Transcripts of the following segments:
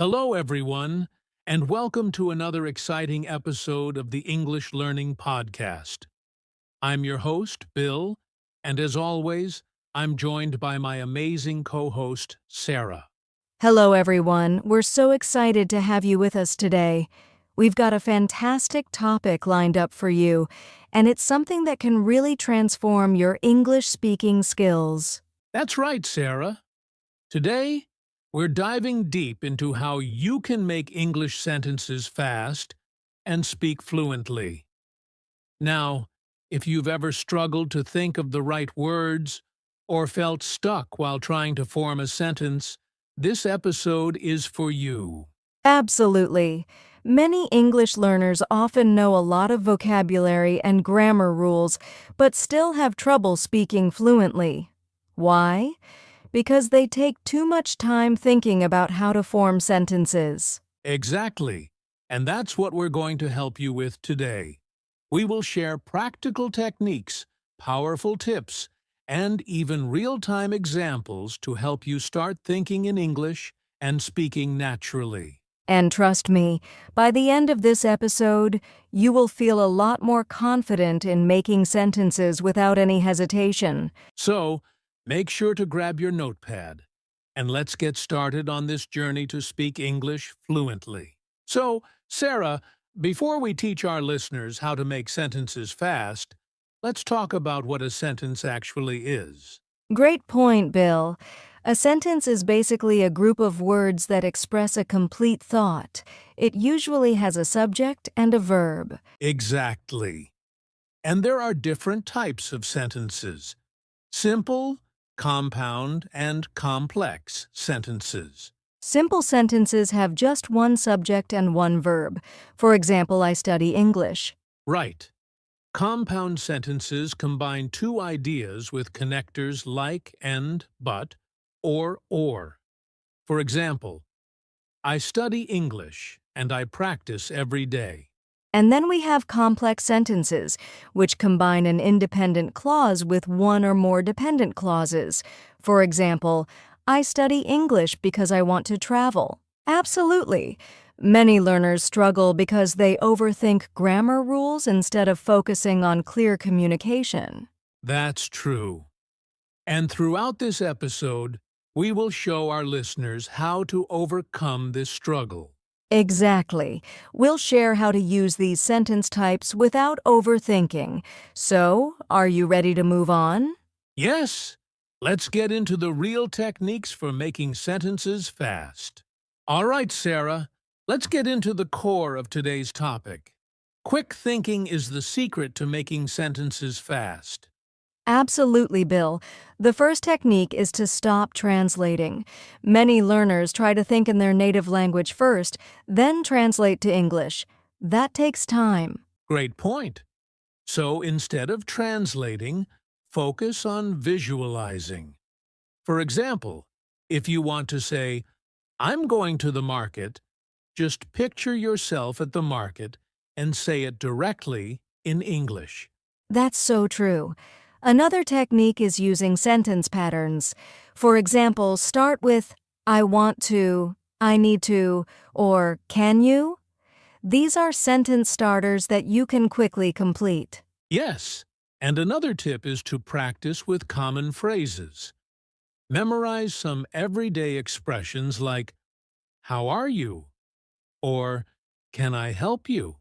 Hello, everyone, and welcome to another exciting episode of the English Learning Podcast. I'm your host, Bill, and as always, I'm joined by my amazing co-host, Sarah. Hello, everyone. We're so excited to have you with us today. We've got a fantastic topic lined up for you, and it's something that can really transform your English speaking skills. That's right, Sarah. Today, we're diving deep into how you can make English sentences fast and speak fluently. Now, if you've ever struggled to think of the right words or felt stuck while trying to form a sentence, this episode is for you. Absolutely. Many English learners often know a lot of vocabulary and grammar rules, but still have trouble speaking fluently. Why? Because they take too much time thinking about how to form sentences. Exactly. And that's what we're going to help you with today. We will share practical techniques, powerful tips, and even real-time examples to help you start thinking in English and speaking naturally. And trust me, by the end of this episode, you will feel a lot more confident in making sentences without any hesitation. So, make sure to grab your notepad, and let's get started on this journey to speak English fluently. So, Sarah, before we teach our listeners how to make sentences fast, let's talk about what a sentence actually is. Great point, Bill. A sentence is basically a group of words that express a complete thought. It usually has a subject and a verb. Exactly. And there are different types of sentences: simple, compound, and complex sentences. Simple sentences have just one subject and one verb. For example, I study English. Right. Compound sentences combine two ideas with connectors like and, but, or. For example, I study English and I practice every day. And then we have complex sentences, which combine an independent clause with one or more dependent clauses. For example, I study English because I want to travel. Absolutely. Many learners struggle because they overthink grammar rules instead of focusing on clear communication. That's true. And throughout this episode, we will show our listeners how to overcome this struggle. Exactly. We'll share how to use these sentence types without overthinking. So, are you ready to move on? Yes, let's get into the real techniques for making sentences fast. All right, Sarah, let's get into the core of today's topic. Quick thinking is the secret to making sentences fast. Absolutely, Bill. The first technique is to stop translating. Many learners try to think in their native language first, then translate to English. That takes time. Great point. So instead of translating, focus on visualizing. For example, if you want to say, I'm going to the market, just picture yourself at the market and say it directly in English. That's so true. Another technique is using sentence patterns. For example, start with I want to, I need to, or can you? These are sentence starters that you can quickly complete. Yes, and another tip is to practice with common phrases. Memorize some everyday expressions like, how are you? Or, can I help you?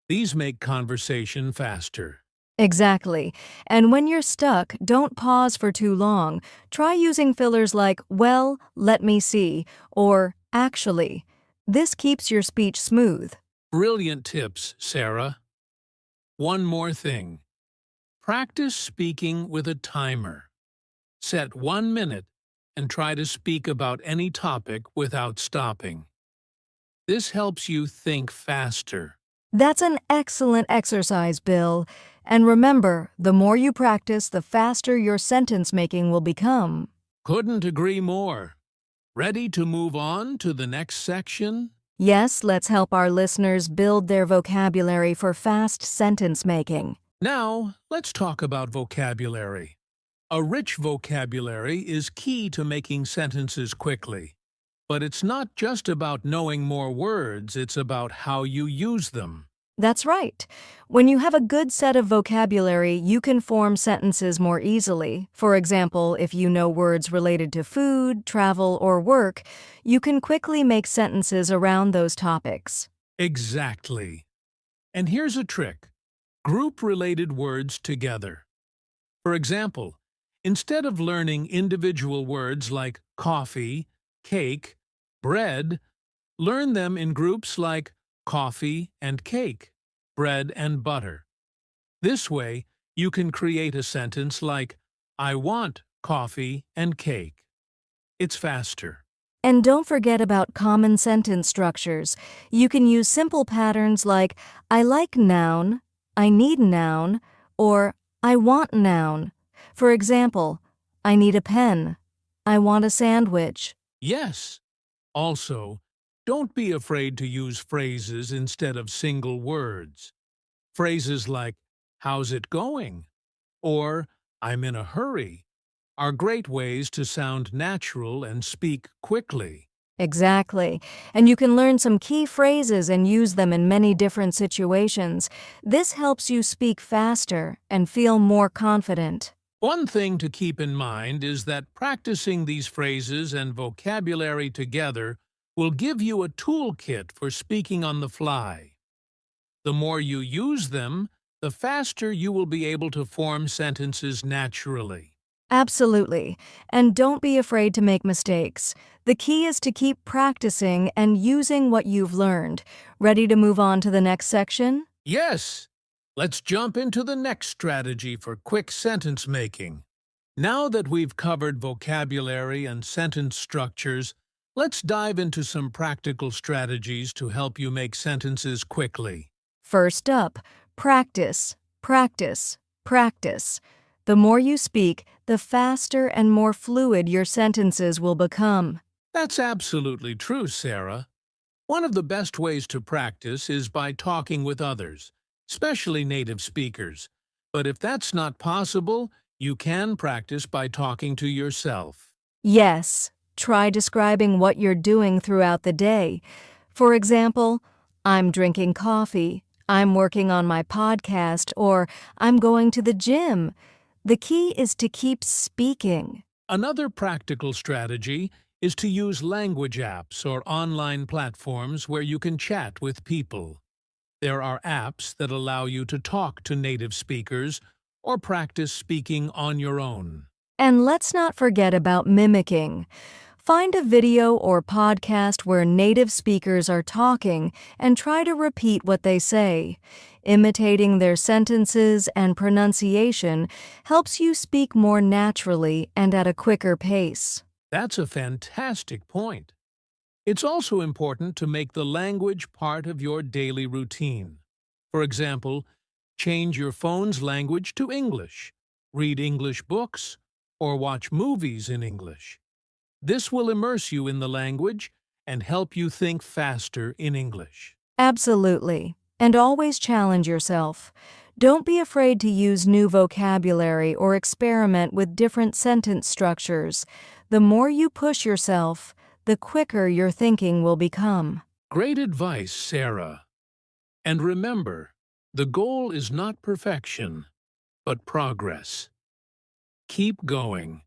These make conversation faster. Exactly. And when you're stuck, don't pause for too long. Try using fillers like, well, let me see, or actually. This keeps your speech smooth. Brilliant tips, Sarah. One more thing. Practice speaking with a timer. Set 1 minute and try to speak about any topic without stopping. This helps you think faster. That's an excellent exercise, Bill. And remember, the more you practice, the faster your sentence making will become. Couldn't agree more. Ready to move on to the next section? Yes, let's help our listeners build their vocabulary for fast sentence making. Now, let's talk about vocabulary. A rich vocabulary is key to making sentences quickly. But it's not just about knowing more words, it's about how you use them. That's right. When you have a good set of vocabulary, you can form sentences more easily. For example, if you know words related to food, travel, or work, you can quickly make sentences around those topics. Exactly. And here's a trick. Group related words together. For example, instead of learning individual words like coffee, cake, bread, learn them in groups like coffee and cake, bread and butter. This way, you can create a sentence like, I want coffee and cake. It's faster. And don't forget about common sentence structures. You can use simple patterns like I like noun, I need noun, or I want noun. For example, I need a pen. I want a sandwich. Yes. Also, don't be afraid to use phrases instead of single words. Phrases like, how's it going? Or, I'm in a hurry, are great ways to sound natural and speak quickly. Exactly. And you can learn some key phrases and use them in many different situations. This helps you speak faster and feel more confident. One thing to keep in mind is that practicing these phrases and vocabulary together will give you a toolkit for speaking on the fly. The more you use them, the faster you will be able to form sentences naturally. Absolutely. And don't be afraid to make mistakes. The key is to keep practicing and using what you've learned. Ready to move on to the next section? Yes! Let's jump into the next strategy for quick sentence making. Now that we've covered vocabulary and sentence structures, let's dive into some practical strategies to help you make sentences quickly. First up, practice, practice, practice. The more you speak, the faster and more fluid your sentences will become. That's absolutely true, Sarah. One of the best ways to practice is by talking with others, especially native speakers. But if that's not possible, you can practice by talking to yourself. Yes, try describing what you're doing throughout the day. For example, I'm drinking coffee, I'm working on my podcast, or I'm going to the gym. The key is to keep speaking. Another practical strategy is to use language apps or online platforms where you can chat with people. There are apps that allow you to talk to native speakers or practice speaking on your own. And let's not forget about mimicking. Find a video or podcast where native speakers are talking and try to repeat what they say. Imitating their sentences and pronunciation helps you speak more naturally and at a quicker pace. That's a fantastic point. It's also important to make the language part of your daily routine. For example, change your phone's language to English, read English books, or watch movies in English. This will immerse you in the language and help you think faster in English. Absolutely. And always challenge yourself. Don't be afraid to use new vocabulary or experiment with different sentence structures. The more you push yourself, the quicker your thinking will become. Great advice, Sarah. And remember, the goal is not perfection, but progress. Keep going,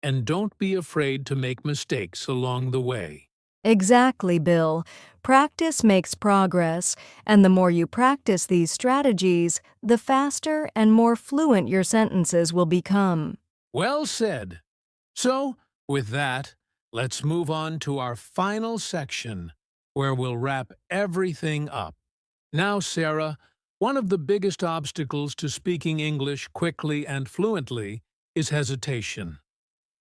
and don't be afraid to make mistakes along the way. Exactly, Bill. Practice makes progress, and the more you practice these strategies, the faster and more fluent your sentences will become. Well said. So, with that, let's move on to our final section, where we'll wrap everything up. Now, Sarah, one of the biggest obstacles to speaking English quickly and fluently is hesitation.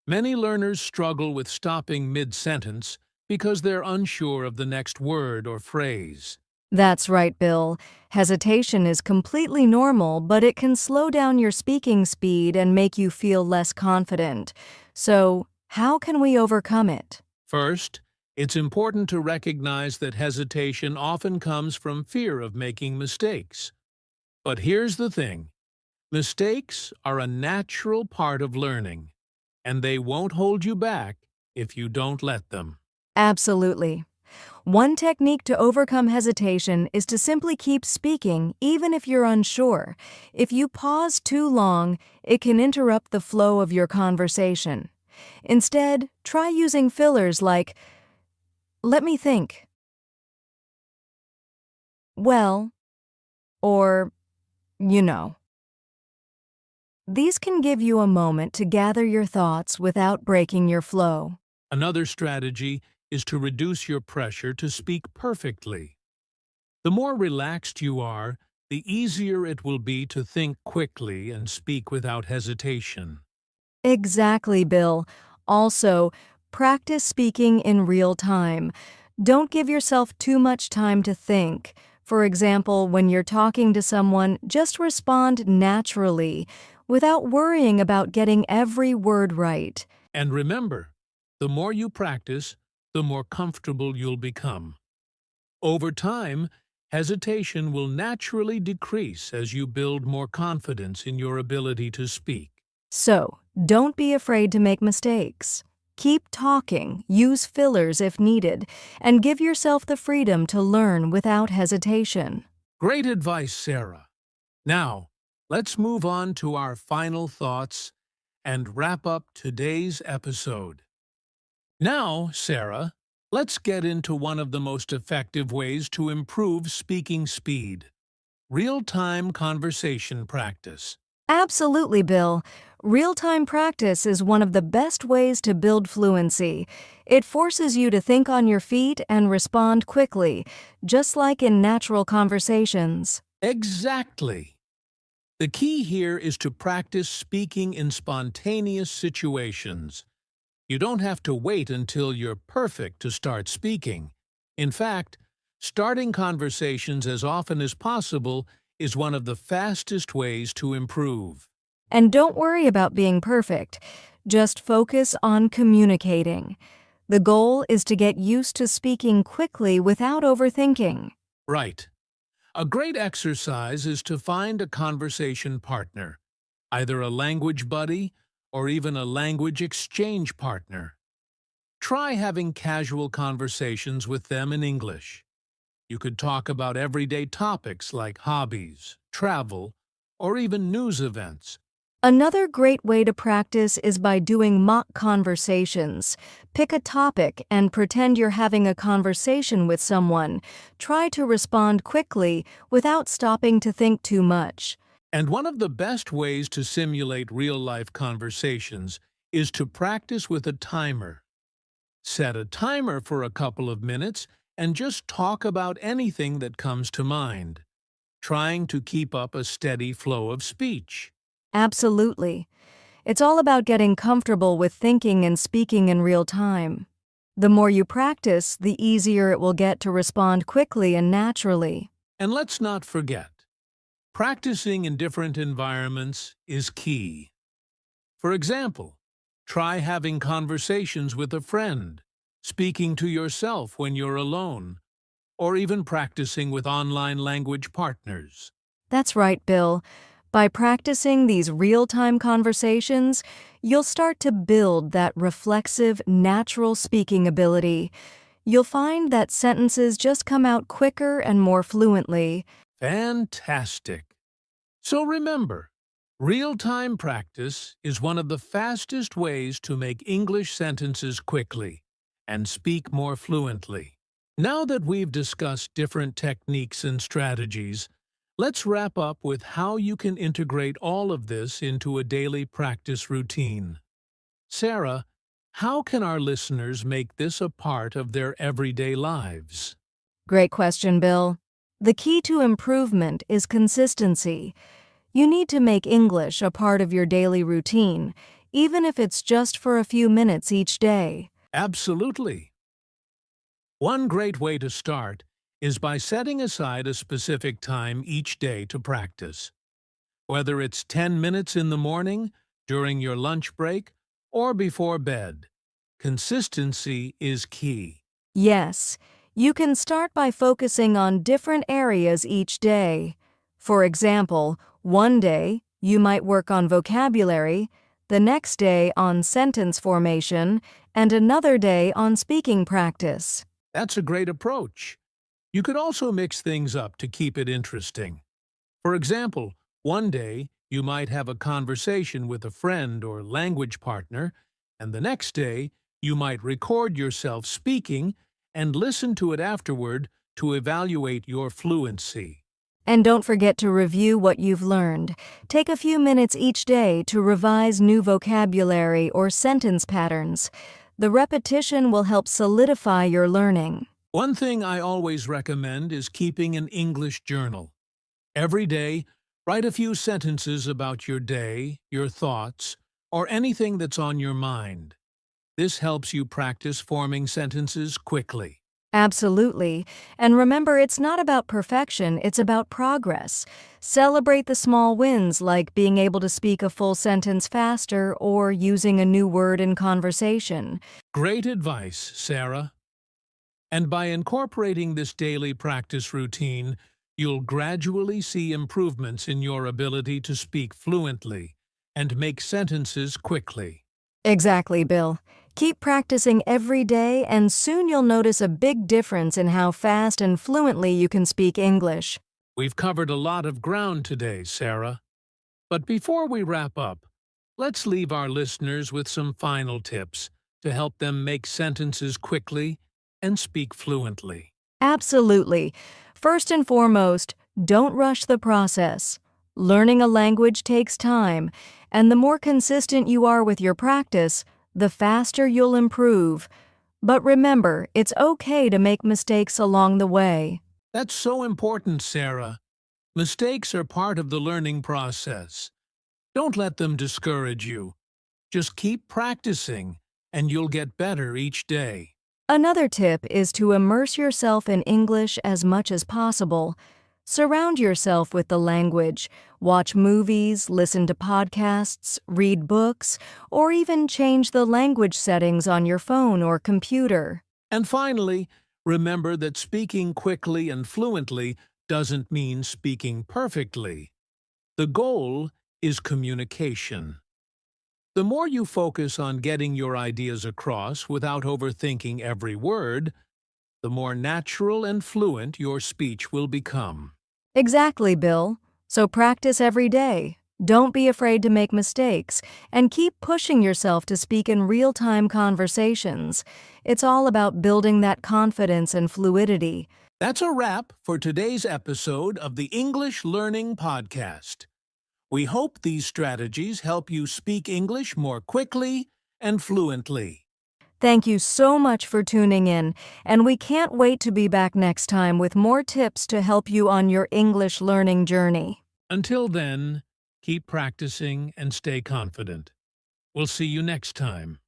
Many learners struggle with stopping mid-sentence because they're unsure of the next word or phrase. That's right, Bill. Hesitation is completely normal, but it can slow down your speaking speed and make you feel less confident. So, how can we overcome it? First, it's important to recognize that hesitation often comes from fear of making mistakes. But here's the thing. Mistakes are a natural part of learning, and they won't hold you back if you don't let them. Absolutely. One technique to overcome hesitation is to simply keep speaking even if you're unsure. If you pause too long, it can interrupt the flow of your conversation. Instead, try using fillers like, "Let me think," "Well," or "you know." These can give you a moment to gather your thoughts without breaking your flow. Another strategy is to reduce your pressure to speak perfectly. The more relaxed you are, the easier it will be to think quickly and speak without hesitation. Exactly, Bill. Also, practice speaking in real time. Don't give yourself too much time to think. For example, when you're talking to someone, just respond naturally without worrying about getting every word right. And remember, the more you practice, the more comfortable you'll become. Over time, hesitation will naturally decrease as you build more confidence in your ability to speak. So, don't be afraid to make mistakes. Keep talking, use fillers if needed, and give yourself the freedom to learn without hesitation. Great advice, Sarah. Now, let's move on to our final thoughts and wrap up today's episode. Now, Sarah, let's get into one of the most effective ways to improve speaking speed: real-time conversation practice. Absolutely, Bill. Real-time practice is one of the best ways to build fluency. It forces you to think on your feet and respond quickly, just like in natural conversations. Exactly. The key here is to practice speaking in spontaneous situations. You don't have to wait until you're perfect to start speaking. In fact, starting conversations as often as possible is one of the fastest ways to improve. And don't worry about being perfect. Just focus on communicating. The goal is to get used to speaking quickly without overthinking. Right. A great exercise is to find a conversation partner, either a language buddy or even a language exchange partner. Try having casual conversations with them in English. You could talk about everyday topics like hobbies, travel, or even news events. Another great way to practice is by doing mock conversations. Pick a topic and pretend you're having a conversation with someone. Try to respond quickly without stopping to think too much. And one of the best ways to simulate real-life conversations is to practice with a timer. Set a timer for a couple of minutes and just talk about anything that comes to mind, trying to keep up a steady flow of speech. Absolutely. It's all about getting comfortable with thinking and speaking in real time. The more you practice, the easier it will get to respond quickly and naturally. And let's not forget, practicing in different environments is key. For example, try having conversations with a friend, speaking to yourself when you're alone, or even practicing with online language partners. That's right, Bill. By practicing these real-time conversations, you'll start to build that reflexive, natural speaking ability. You'll find that sentences just come out quicker and more fluently. Fantastic! So remember, real-time practice is one of the fastest ways to make English sentences quickly and speak more fluently. Now that we've discussed different techniques and strategies, let's wrap up with how you can integrate all of this into a daily practice routine. Sarah, how can our listeners make this a part of their everyday lives? Great question, Bill. The key to improvement is consistency. You need to make English a part of your daily routine, even if it's just for a few minutes each day. Absolutely. One great way to start is by setting aside a specific time each day to practice. Whether it's 10 minutes in the morning, during your lunch break, or before bed, consistency is key. Yes, you can start by focusing on different areas each day. For example, one day you might work on vocabulary, the next day on sentence formation, and another day on speaking practice. That's a great approach. You could also mix things up to keep it interesting. For example, one day you might have a conversation with a friend or language partner, and the next day you might record yourself speaking and listen to it afterward to evaluate your fluency. And don't forget to review what you've learned. Take a few minutes each day to revise new vocabulary or sentence patterns. The repetition will help solidify your learning. One thing I always recommend is keeping an English journal. Every day, write a few sentences about your day, your thoughts, or anything that's on your mind. This helps you practice forming sentences quickly. Absolutely. And remember, it's not about perfection, it's about progress. Celebrate the small wins like being able to speak a full sentence faster or using a new word in conversation. Great advice, Sarah. And by incorporating this daily practice routine, you'll gradually see improvements in your ability to speak fluently and make sentences quickly. Exactly, Bill. Keep practicing every day, and soon you'll notice a big difference in how fast and fluently you can speak English. We've covered a lot of ground today, Sarah. But before we wrap up, let's leave our listeners with some final tips to help them make sentences quickly and speak fluently. Absolutely. First and foremost, don't rush the process. Learning a language takes time, and the more consistent you are with your practice, the faster you'll improve. But remember, it's okay to make mistakes along the way. That's so important, Sarah. Mistakes are part of the learning process. Don't let them discourage you. Just keep practicing, and you'll get better each day. Another tip is to immerse yourself in English as much as possible. Surround yourself with the language. Watch movies, listen to podcasts, read books, or even change the language settings on your phone or computer. And finally, remember that speaking quickly and fluently doesn't mean speaking perfectly. The goal is communication. The more you focus on getting your ideas across without overthinking every word, the more natural and fluent your speech will become. Exactly, Bill. So practice every day. Don't be afraid to make mistakes, and keep pushing yourself to speak in real-time conversations. It's all about building that confidence and fluidity. That's a wrap for today's episode of the English Learning Podcast. We hope these strategies help you speak English more quickly and fluently. Thank you so much for tuning in, and we can't wait to be back next time with more tips to help you on your English learning journey. Until then, keep practicing and stay confident. We'll see you next time.